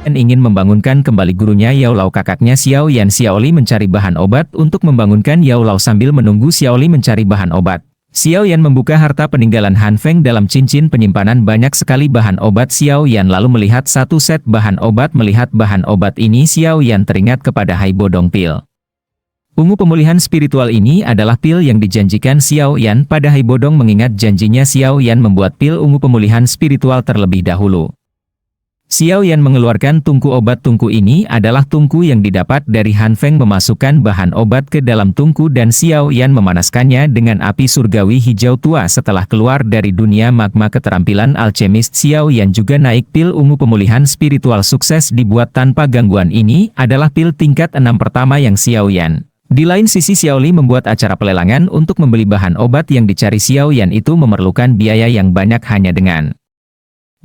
ingin membangunkan kembali gurunya Yao Lao. Kakaknya Xiao Yan Xiaoli mencari bahan obat untuk membangunkan Yao Lao. Sambil menunggu Xiaoli mencari bahan obat, Xiao Yan membuka harta peninggalan Han Feng. Dalam cincin penyimpanan banyak sekali bahan obat. Xiao Yan lalu melihat satu set bahan obat. Melihat bahan obat ini, Xiao Yan teringat kepada Hai Bodong Pil. Ungu pemulihan spiritual ini adalah pil yang dijanjikan Xiao Yan pada Hai Bodong. Mengingat janjinya, Xiao Yan membuat pil ungu pemulihan spiritual terlebih dahulu. Xiao Yan mengeluarkan tungku obat. Tungku ini adalah tungku yang didapat dari Han Feng. Memasukkan bahan obat ke dalam tungku dan Xiao Yan memanaskannya dengan api surgawi hijau tua. Setelah keluar dari dunia magma keterampilan alchemist, Xiao Yan juga naik. Pil ungu pemulihan spiritual sukses dibuat tanpa gangguan. Ini adalah pil tingkat 6 pertama yang Xiao Yan. Di lain sisi, Xiaoli membuat acara pelelangan untuk membeli bahan obat yang dicari Xiao Yan. Itu memerlukan biaya yang banyak. Hanya dengan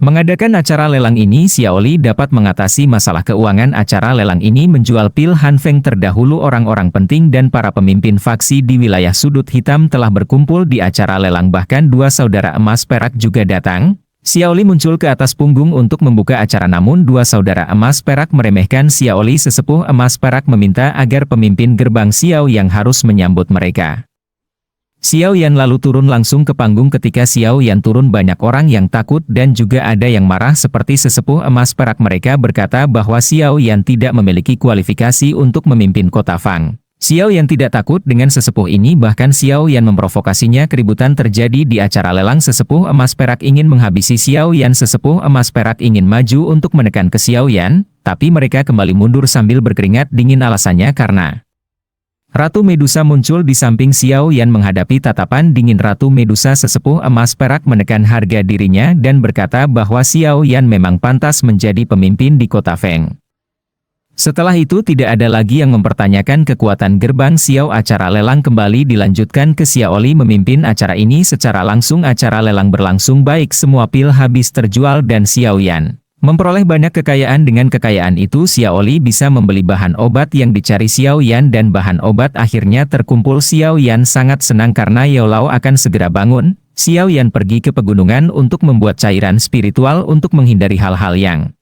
mengadakan acara lelang ini, Xiaoli dapat mengatasi masalah keuangan. Acara lelang ini menjual pil Han Feng terdahulu. Orang-orang penting dan para pemimpin faksi di wilayah sudut hitam telah berkumpul di acara lelang. Bahkan dua saudara emas perak juga datang. Xiaoli muncul ke atas punggung untuk membuka acara, namun dua saudara emas perak meremehkan Xiaoli. Sesepuh emas perak meminta agar pemimpin gerbang Xiao yang harus menyambut mereka. Xiao Yan lalu turun langsung ke panggung. Ketika Xiao Yan turun, banyak orang yang takut dan juga ada yang marah. Seperti sesepuh emas perak, mereka berkata bahwa Xiao Yan tidak memiliki kualifikasi untuk memimpin kota Fang. Xiao Yan tidak takut dengan sesepuh ini, bahkan Xiao Yan memprovokasinya. Keributan terjadi di acara lelang. Sesepuh emas perak ingin menghabisi Xiao Yan. Sesepuh emas perak ingin maju untuk menekan ke Xiao Yan, tapi mereka kembali mundur sambil berkeringat dingin. Alasannya karena Ratu Medusa muncul di samping Xiao Yan. Menghadapi tatapan dingin Ratu Medusa, sesepuh emas perak menekan harga dirinya dan berkata bahwa Xiao Yan memang pantas menjadi pemimpin di kota Feng. Setelah itu tidak ada lagi yang mempertanyakan kekuatan gerbang Xiao. Acara lelang kembali dilanjutkan ke Xiaoli memimpin acara ini secara langsung. Acara lelang berlangsung baik, semua pil habis terjual dan Xiao Yan memperoleh banyak kekayaan. Dengan kekayaan itu, Xiaoli bisa membeli bahan obat yang dicari Xiao Yan dan bahan obat akhirnya terkumpul. Xiao Yan sangat senang karena Yao Lao akan segera bangun. Xiao Yan pergi ke pegunungan untuk membuat cairan spiritual untuk menghindari hal-hal yang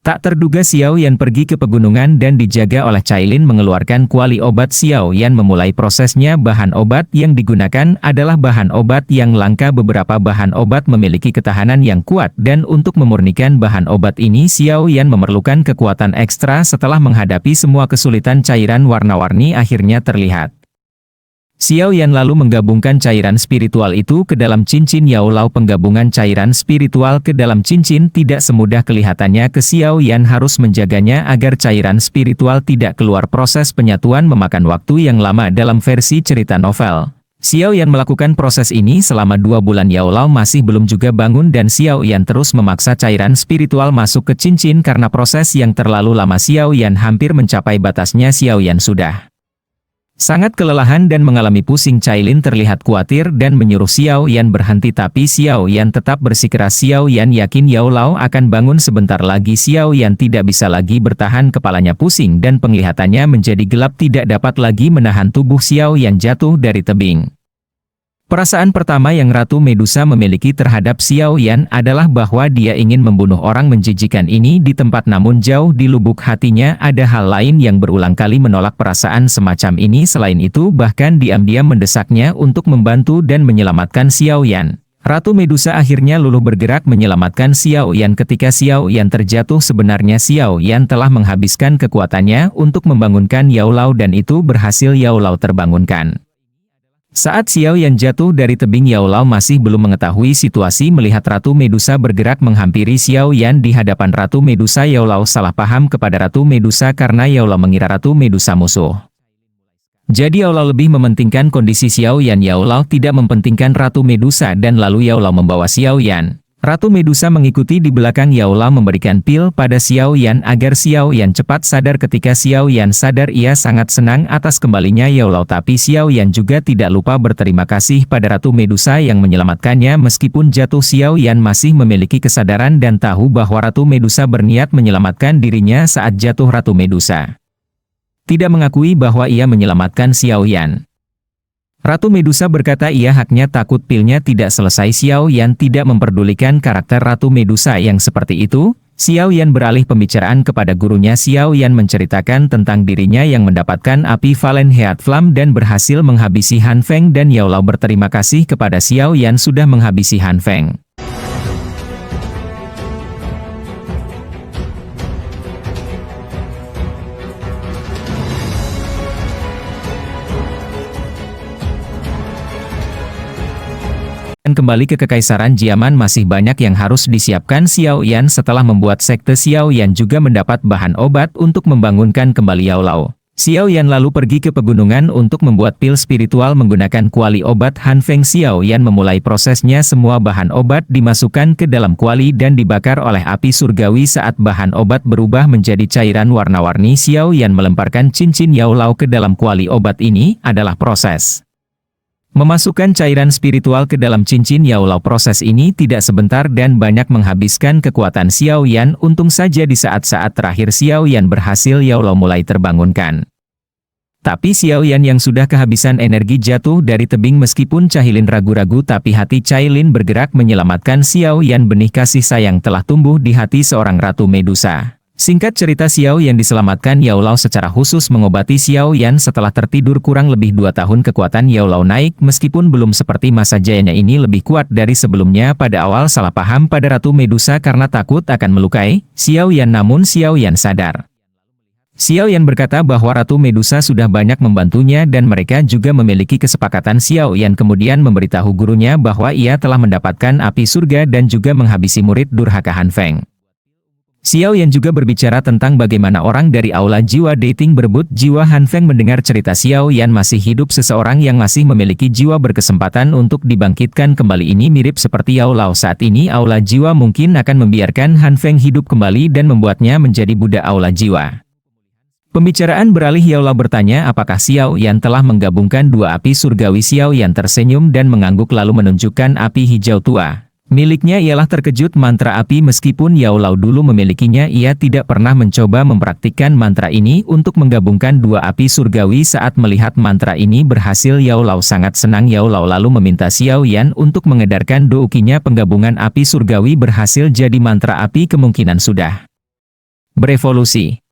tak terduga. Xiao Yan pergi ke pegunungan dan dijaga oleh Cailin mengeluarkan kuali obat. Xiao Yan memulai prosesnya. Bahan obat yang digunakan adalah bahan obat yang langka. Beberapa bahan obat memiliki ketahanan yang kuat dan untuk memurnikan bahan obat ini, Xiao Yan memerlukan kekuatan ekstra. Setelah menghadapi semua kesulitan, cairan warna-warni akhirnya terlihat. Xiao Yan lalu menggabungkan cairan spiritual itu ke dalam cincin Yao Lao. Penggabungan cairan spiritual ke dalam cincin tidak semudah kelihatannya. Xiao Yan harus menjaganya agar cairan spiritual tidak keluar. Proses penyatuan memakan waktu yang lama dalam versi cerita novel. Xiao Yan melakukan proses ini selama 2 bulan. Yao Lao masih belum juga bangun dan Xiao Yan terus memaksa cairan spiritual masuk ke cincin. Karena proses yang terlalu lama, Xiao Yan hampir mencapai batasnya. Xiao Yan sudah sangat kelelahan dan mengalami pusing. Cailin terlihat khawatir dan menyuruh Xiao Yan berhenti, tapi Xiao Yan tetap bersikeras. Xiao Yan yakin Yao Lao akan bangun sebentar lagi. Xiao Yan tidak bisa lagi bertahan, kepalanya pusing dan penglihatannya menjadi gelap. Tidak dapat lagi menahan tubuh Xiao Yan jatuh dari tebing. Perasaan pertama yang Ratu Medusa memiliki terhadap Xiao Yan adalah bahwa dia ingin membunuh orang menjijikan ini di tempat, namun jauh di lubuk hatinya ada hal lain yang berulang kali menolak perasaan semacam ini. Selain itu, bahkan diam-diam mendesaknya untuk membantu dan menyelamatkan Xiao Yan. Ratu Medusa akhirnya luluh bergerak menyelamatkan Xiao Yan. Ketika Xiao Yan terjatuh, sebenarnya Xiao Yan telah menghabiskan kekuatannya untuk membangunkan Yao Lao dan itu berhasil. Yao Lao terbangunkan. Saat Xiao Yan jatuh dari tebing, Yao Lao masih belum mengetahui situasi. Melihat Ratu Medusa bergerak menghampiri Xiao Yan di hadapan Ratu Medusa, Yao Lao salah paham kepada Ratu Medusa karena Yao Lao mengira Ratu Medusa musuh. Jadi Yao Lao lebih mementingkan kondisi Xiao Yan. Yao Lao tidak mementingkan Ratu Medusa dan lalu Yao Lao membawa Xiao Yan. Ratu Medusa mengikuti di belakang. Yao Lao memberikan pil pada Xiao Yan agar Xiao Yan cepat sadar. Ketika Xiao Yan sadar, ia sangat senang atas kembalinya Yao Lao, tapi Xiao Yan juga tidak lupa berterima kasih pada Ratu Medusa yang menyelamatkannya. Meskipun jatuh, Xiao Yan masih memiliki kesadaran dan tahu bahwa Ratu Medusa berniat menyelamatkan dirinya saat jatuh. Ratu Medusa tidak mengakui bahwa ia menyelamatkan Xiao Yan. Ratu Medusa berkata ia haknya takut pilnya tidak selesai. Xiao Yan tidak memperdulikan karakter Ratu Medusa yang seperti itu. Xiao Yan beralih pembicaraan kepada gurunya. Xiao Yan menceritakan tentang dirinya yang mendapatkan api Valen Heat Flam dan berhasil menghabisi Han Feng, dan Yao Lao berterima kasih kepada Xiao Yan sudah menghabisi Han Feng. Dan kembali ke Kekaisaran Jiaman, masih banyak yang harus disiapkan Xiao Yan. Setelah membuat sekte, Xiao Yan juga mendapat bahan obat untuk membangunkan kembali Yao Lao. Xiao Yan lalu pergi ke pegunungan untuk membuat pil spiritual menggunakan kuali obat Han Feng. Xiao Yan memulai prosesnya. Semua bahan obat dimasukkan ke dalam kuali dan dibakar oleh api surgawi. Saat bahan obat berubah menjadi cairan warna-warni, Xiao Yan melemparkan cincin Yao Lao ke dalam kuali obat. Ini adalah proses memasukkan cairan spiritual ke dalam cincin Yao Lao. Proses ini tidak sebentar dan banyak menghabiskan kekuatan Xiao Yan. Untung saja di saat-saat terakhir Xiao Yan berhasil, Yao Lao mulai terbangunkan. Tapi Xiao Yan yang sudah kehabisan energi jatuh dari tebing. Meskipun Cailin ragu-ragu, tapi hati Cailin bergerak menyelamatkan Xiao Yan. Benih kasih sayang telah tumbuh di hati seorang Ratu Medusa. Singkat cerita, Xiao Yan diselamatkan Yao Lao secara khusus mengobati Xiao Yan. Setelah tertidur kurang lebih 2 tahun, kekuatan Yao Lao naik. Meskipun belum seperti masa jayanya, ini lebih kuat dari sebelumnya. Pada awal salah paham pada Ratu Medusa karena takut akan melukai Xiao Yan, namun Xiao Yan sadar. Xiao Yan berkata bahwa Ratu Medusa sudah banyak membantunya dan mereka juga memiliki kesepakatan. Xiao Yan kemudian memberitahu gurunya bahwa ia telah mendapatkan api surga dan juga menghabisi murid durhaka Han Feng. Xiao Yan juga berbicara tentang bagaimana orang dari aula jiwa dating berebut jiwa Han Feng. Mendengar cerita Xiao Yan masih hidup, seseorang yang masih memiliki jiwa berkesempatan untuk dibangkitkan kembali. Ini mirip seperti Yao Lao saat ini. Aula jiwa mungkin akan membiarkan Han Feng hidup kembali dan membuatnya menjadi budak aula jiwa. Pembicaraan beralih. Yao Lao bertanya apakah Xiao Yan telah menggabungkan dua api surgawi. Xiao Yan tersenyum dan mengangguk lalu menunjukkan api hijau tua miliknya. Ialah terkejut mantra api. Meskipun Yao Lao dulu memilikinya, ia tidak pernah mencoba mempraktikkan mantra ini untuk menggabungkan dua api surgawi. Saat melihat mantra ini berhasil, Yao Lao sangat senang. Yao Lao lalu meminta Xiao Yan untuk mengedarkan doukinya. Penggabungan api surgawi berhasil, jadi mantra api kemungkinan sudah berevolusi.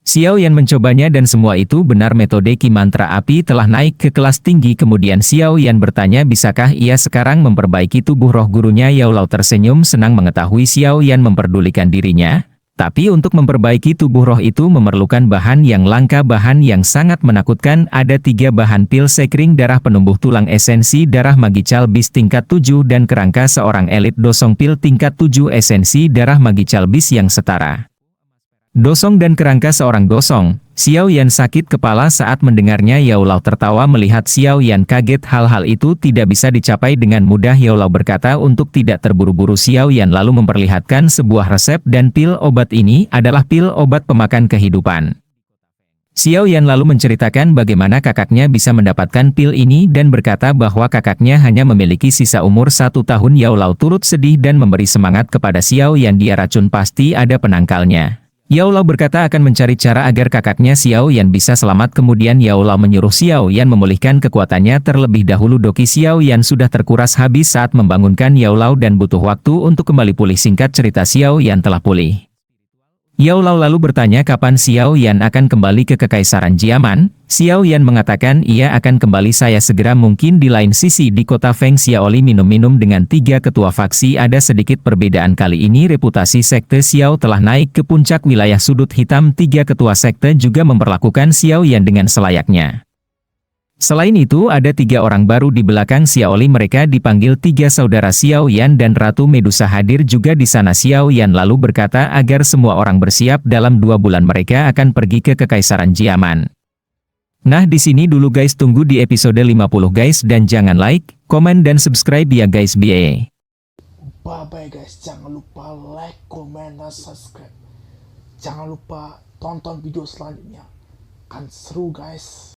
Xiao Yan mencobanya dan semua itu benar. Metode Ki mantra api telah naik ke kelas tinggi. Kemudian Xiao Yan bertanya bisakah ia sekarang memperbaiki tubuh roh gurunya. Yao Lao tersenyum senang mengetahui Xiao Yan memperdulikan dirinya. Tapi untuk memperbaiki tubuh roh itu memerlukan bahan yang langka, bahan yang sangat menakutkan. Ada 3 bahan: pil sekring darah penumbuh tulang, esensi darah magical bis tingkat 7, dan kerangka seorang elit dosong pil tingkat 7. Esensi darah magical bis yang setara dosong dan kerangka seorang dosong. Xiao Yan sakit kepala saat mendengarnya. Yao Lao tertawa melihat Xiao Yan kaget. Hal-hal itu tidak bisa dicapai dengan mudah. Yao Lao berkata untuk tidak terburu-buru. Xiao Yan lalu memperlihatkan sebuah resep, dan pil obat ini adalah pil obat pemakan kehidupan. Xiao Yan lalu menceritakan bagaimana kakaknya bisa mendapatkan pil ini dan berkata bahwa kakaknya hanya memiliki sisa umur 1 tahun. Yao Lao turut sedih dan memberi semangat kepada Xiao Yan. Dia racun pasti ada penangkalnya. Yao Lao berkata akan mencari cara agar kakaknya Xiao Yan bisa selamat. Kemudian Yao Lao menyuruh Xiao Yan memulihkan kekuatannya terlebih dahulu. Doki Xiao Yan sudah terkuras habis saat membangunkan Yao Lao dan butuh waktu untuk kembali pulih. Singkat cerita, Xiao Yan telah pulih. Yao Lao lalu bertanya kapan Xiao Yan akan kembali ke Kekaisaran Jiaman. Xiao Yan mengatakan ia akan kembali saya segera mungkin di lain sisi di kota Feng. Xiaoli minum-minum dengan 3 ketua faksi. Ada sedikit perbedaan kali ini. Reputasi sekte Xiao telah naik ke puncak wilayah sudut hitam. 3 ketua sekte juga memperlakukan Xiao Yan dengan selayaknya. Selain itu ada 3 orang baru di belakang Xiaoli. Mereka dipanggil 3 saudara Xiao Yan dan Ratu Medusa hadir juga di sana. Xiao Yan lalu berkata agar semua orang bersiap. Dalam 2 bulan mereka akan pergi ke Kekaisaran Jiaman. Nah di sini dulu guys, tunggu di episode 50 guys, dan jangan like, komen dan subscribe ya guys. Bye bye guys, jangan lupa like, komen dan subscribe. Jangan lupa tonton video selanjutnya, kan seru guys.